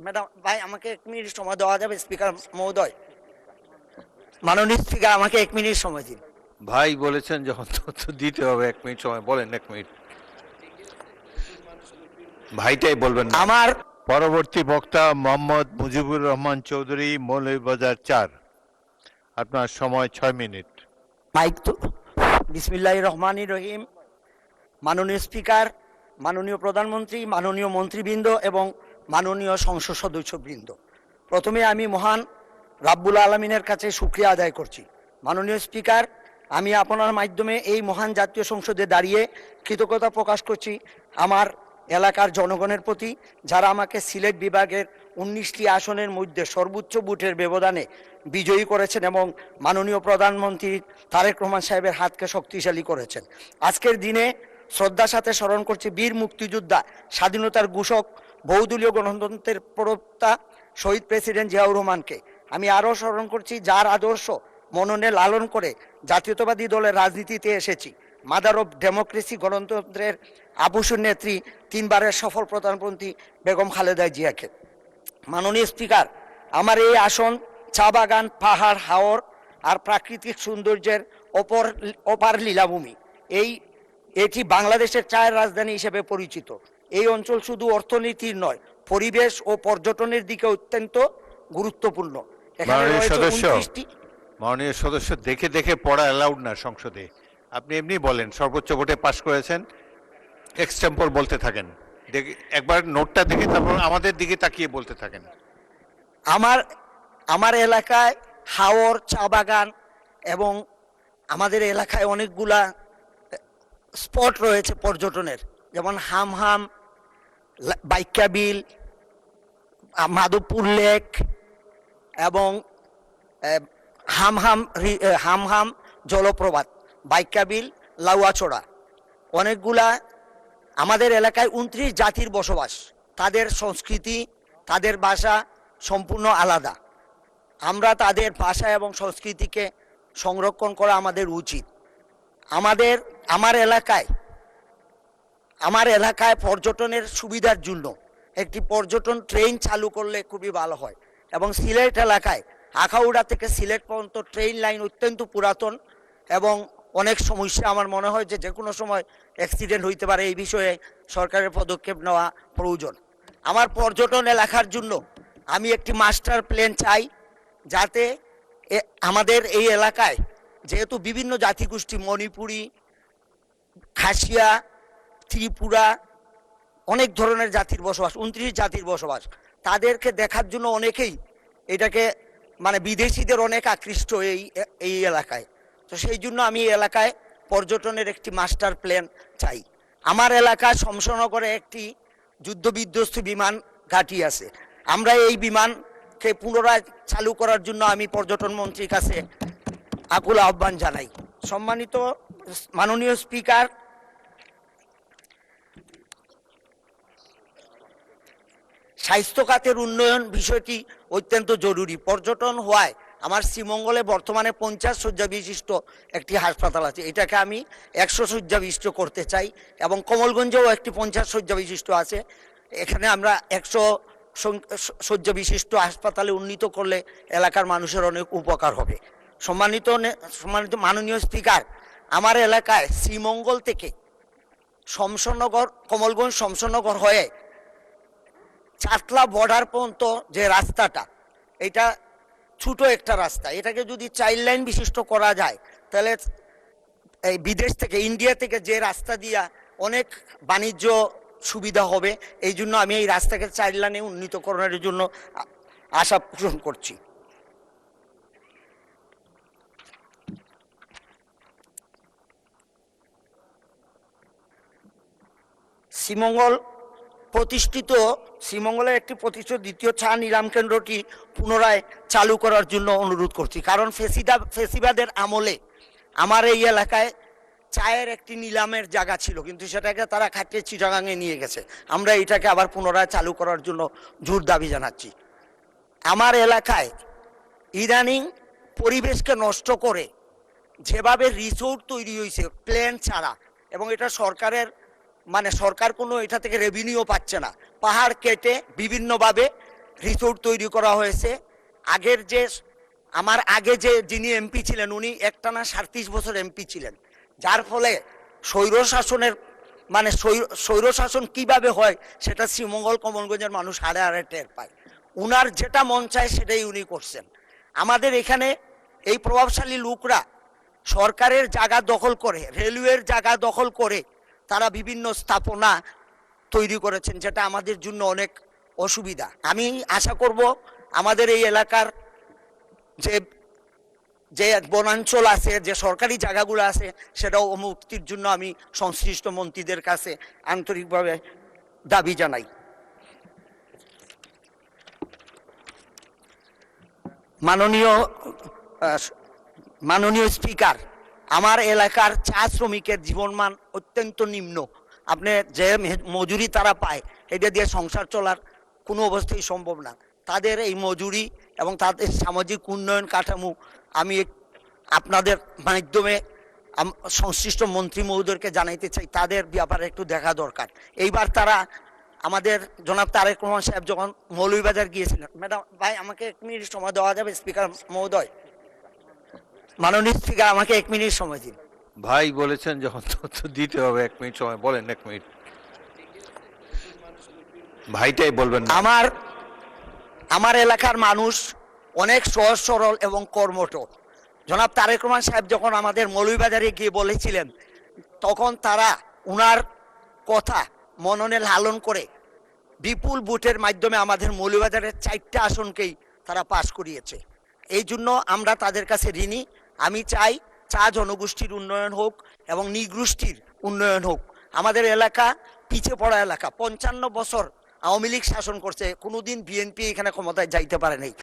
Madam ভাই আমাকে 1 minute সময় দেওয়া যাবে স্পিকার মহোদয়? মাননীয় স্পিকার আমাকে 1 মিনিট সময় দিন। ভাই বলেছেন যখন তথ্য দিতে হবে 1 মিনিট সময়, বলেন 1 মিনিট। ভাইটাই বলবেন না। আমার পরবর্তী বক্তা মোহাম্মদ মুজিবুর রহমান চৌধুরী, মৌলভীবাজার 4। আপনার সময় 6 মিনিট। মাইক তো। বিসমিল্লাহির রহমানির রহিম। মাননীয় স্পিকার, মাননীয় প্রধানমন্ত্রী, মাননীয় মন্ত্রীবৃন্দ এবং মাননীয় সংসদ সদস্যবৃন্দ, প্রথমে আমি মহান রাব্বুল আলমিনের কাছে শুকরিয়া আদায় করছি। মাননীয় স্পিকার, আমি আপনার মাধ্যমে এই মহান জাতীয় সংসদে দাঁড়িয়ে কৃতজ্ঞতা প্রকাশ করছি আমার এলাকার জনগণের প্রতি, যারা আমাকে সিলেট বিভাগের 19টি আসনের মধ্যে সর্বোচ্চ ভোটের ব্যবধানে বিজয়ী করেছেন এবং মাননীয় প্রধানমন্ত্রী তারেক রহমান সাহেবের হাতকে শক্তিশালী করেছেন। আজকের দিনে শ্রদ্ধার সাথে স্মরণ করছি বীর মুক্তিযোদ্ধা, স্বাধীনতার ঘোষক, বহুদলীয় গণতন্ত্রের প্রবক্তা শহীদ প্রেসিডেন্ট জিয়াউর রহমানকে। আমি আরও স্মরণ করছি যার আদর্শ মননে লালন করে জাতীয়তাবাদী দলের রাজনীতিতে এসেছি, মাদার অফ ডেমোক্রেসি, গণতন্ত্রের আবুসুর নেত্রী, 3বারের সফল প্রধানমন্ত্রী বেগম খালেদা জিয়াকে। মাননীয় স্পিকার, আমার এই আসন চা বাগান, পাহাড়, হাওর আর প্রাকৃতিক সৌন্দর্যের অপার লীলাভূমি। এটি বাংলাদেশের চায়ের রাজধানী হিসেবে পরিচিত। এই অঞ্চল শুধু অর্থনীতির নয়, পরিবেশ ও পর্যটনের দিকে অত্যন্ত গুরুত্বপূর্ণ। এখানে রয়েছে 29টি। মাননীয় সদস্য, দেখে দেখে পড়া অ্যালাউড না সংসদে। আপনি এমনি বলেন, সর্বোচ্চ ভোটে পাশ করেছেন, এক্সটেম্পর বলতে থাকেন। একবার নোটটা দেখে তারপর আমাদের দিকে তাকিয়ে বলতে থাকেন। আমার এলাকায় হাওর, চা বাগান এবং আমাদের এলাকায় অনেকগুলা স্পট রয়েছে পর্যটনের, যেমন হামহাম, বাইকা বিল, মাধবপুর লেক এবং হামহাম জলপ্রপাত, বাইকা বিল, লাউয়াছড়া। অনেকগুলা আমাদের এলাকায় 29 জাতির বসবাস। তাদের সংস্কৃতি, তাদের ভাষা সম্পূর্ণ আলাদা। আমরা তাদের ভাষা এবং সংস্কৃতিকে সংরক্ষণ করা আমাদের উচিত। আমার এলাকায় পর্যটনের সুবিধার জন্য একটি পর্যটন ট্রেন চালু করলে খুবই ভালো হয়। এবং সিলেট এলাকায় আখাউড়া থেকে সিলেট পর্যন্ত ট্রেন লাইন অত্যন্ত পুরাতন এবং অনেক সমস্যা। আমার মনে হয় যে কোনো সময় অ্যাক্সিডেন্ট হইতে পারে। এই বিষয়ে সরকারের পদক্ষেপ নেওয়া প্রয়োজন। আমার পর্যটন এলাকার জন্য আমি একটি মাস্টার প্ল্যান চাই, যাতে আমাদের এই এলাকায় যেহেতু বিভিন্ন জাতিগোষ্ঠী, মণিপুরি, খাসিয়া, ত্রিপুরা, অনেক ধরনের জাতির বসবাস, 29 জাতির বসবাস, তাদেরকে দেখার জন্য অনেকেই এটাকে বিদেশিদের অনেক আকৃষ্ট এই এলাকায়। তো সেই জন্য আমি এই এলাকায় পর্যটনের একটি মাস্টার প্ল্যান চাই। আমার এলাকায় শমশনগরে একটি যুদ্ধ বিধ্বস্ত বিমান ঘাঁটি আছে। আমরা এই বিমানকে পুনরায় চালু করার জন্য আমি পর্যটন মন্ত্রীর কাছে আকুল আহ্বান জানাই। সম্মানিত মাননীয় স্পিকার, স্বাস্থ্য খাতের উন্নয়ন বিষয়টি অত্যন্ত জরুরি। পর্যটন হওয়ায় আমার শ্রীমঙ্গলে বর্তমানে 50 শয্যা বিশিষ্ট একটি হাসপাতাল আছে, এটাকে আমি 100 শয্যা বিশিষ্ট করতে চাই। এবং কমলগঞ্জেও একটি 50 শয্যা বিশিষ্ট আছে, এখানে আমরা 100 শয্যা বিশিষ্ট হাসপাতালে উন্নীত করলে এলাকার মানুষের অনেক উপকার হবে। সম্মানিত মাননীয় স্পিকার, আমার এলাকায় শ্রীমঙ্গল থেকে শমশনগর, কমলগঞ্জ শমশনগর হয়ে চাতলা বর্ডার পর্যন্ত যে রাস্তাটা, এটা ছোট একটা রাস্তা, এটাকে যদি 4 লাইন বিশিষ্ট করা যায় তাহলে এই বিদেশ থেকে, ইন্ডিয়া থেকে যে রাস্তা দিয়া অনেক বাণিজ্য সুবিধা হবে। এই জন্য আমি এই রাস্তাকে 4 লাইনে উন্নীতকরণের জন্য আশা পোষণ করছি। শ্রীমঙ্গলের একটি প্রতিষ্ঠিত দ্বিতীয় চা নিলাম কেন্দ্রটি পুনরায় চালু করার জন্য অনুরোধ করছি। কারণ ফেসিবাদের আমলে আমার এই এলাকায় চায়ের একটি নিলামের জায়গা ছিল, কিন্তু সেটাকে তারা খাটিয়ে চিটাগাঙে নিয়ে গেছে। আমরা এটাকে আবার পুনরায় চালু করার জন্য জোর দাবি জানাচ্ছি। আমার এলাকায় ইদানিং পরিবেশকে নষ্ট করে যেভাবে রিসোর্ট তৈরি হয়েছে প্ল্যান ছাড়া, এবং এটা সরকার কোনো এটা থেকে রেভিনিউ পাচ্ছে না, পাহাড় কেটে বিভিন্নভাবে রিসোর্ট তৈরি করা হয়েছে। আগের যে আমার আগে যিনি এমপি ছিলেন উনি একটানা 37 বছর এমপি ছিলেন, যার ফলে স্বৈরশাসনের মানে স্বৈরশাসন কিভাবে হয় সেটা শ্রীমঙ্গল কমলগঞ্জের মানুষ হাড়ে হাড়ে টের পায়। উনার যেটা মন চায় সেটাই উনি করছেন। আমাদের এখানে এই প্রভাবশালী লোকরা সরকারের জায়গা দখল করে, রেলওয়ের জায়গা দখল করে তারা বিভিন্ন স্থাপনা তৈরি করেছেন, যেটা আমাদের জন্য অনেক অসুবিধা। আমি আশা করব আমাদের এই এলাকার যে যে বনাঞ্চল আছে, যে সরকারি জায়গাগুলো আছে, সেটাও মুক্তির জন্য আমি সংশ্লিষ্ট মন্ত্রীদের কাছে আন্তরিকভাবে দাবি জানাই। মাননীয় স্পিকার, আমার এলাকার চা শ্রমিকের জীবনমান অত্যন্ত নিম্ন। আপনি যে মজুরি তারা পায় এটা দিয়ে সংসার চলার কোনো অবস্থায় সম্ভব না। তাদের এই মজুরি এবং তাদের সামাজিক উন্নয়ন কাঠামো আমি আপনাদের মাধ্যমে সংশ্লিষ্ট মন্ত্রী মহোদয়কে জানাইতে চাই, তাদের ব্যাপারে একটু দেখা দরকার। এইবার তারা আমাদের জনাব তারেক রহমান সাহেব যখন মৌলভীবাজার গিয়েছিলেন, ম্যাডাম ভাই আমাকে 1 মিনিট সময় দেওয়া যাবে? স্পিকার মহোদয়, মাননীয় স্পিকার আমাকে 1 মিনিট সময় দিন। ভাই বলেছেন যখন তথ্য দিতে হবে 1 মিনিট সময় বলেন। 1 মিনিট ভাইটাই বলবেন না। আমার এলাকার মানুষ অনেক সহজ সরল এবং কর্মঠ। জনাব তারেক রহমান সাহেব যখন আমাদের মৌলভীবাজারে গিয়ে বলেছিলেন, তখন তারা উনার কথা মননে লালন করে বিপুল ভোটের মাধ্যমে আমাদের মৌলভীবাজারের 4টা আসনকেই তারা পাশ করিয়েছে। এই জন্য আমরা তাদের কাছে ঋণী। আমি চাই চা জনগোষ্ঠীর উন্নয়ন হোক এবং নৃগোষ্ঠীর উন্নয়ন হোক। আমাদের এলাকা পিছিয়ে পড়া এলাকা, 55 বছর আওয়ামী লীগ শাসন করছে, কোনোদিন বিএনপি এখানে ক্ষমতায় যাইতে পারে নাই।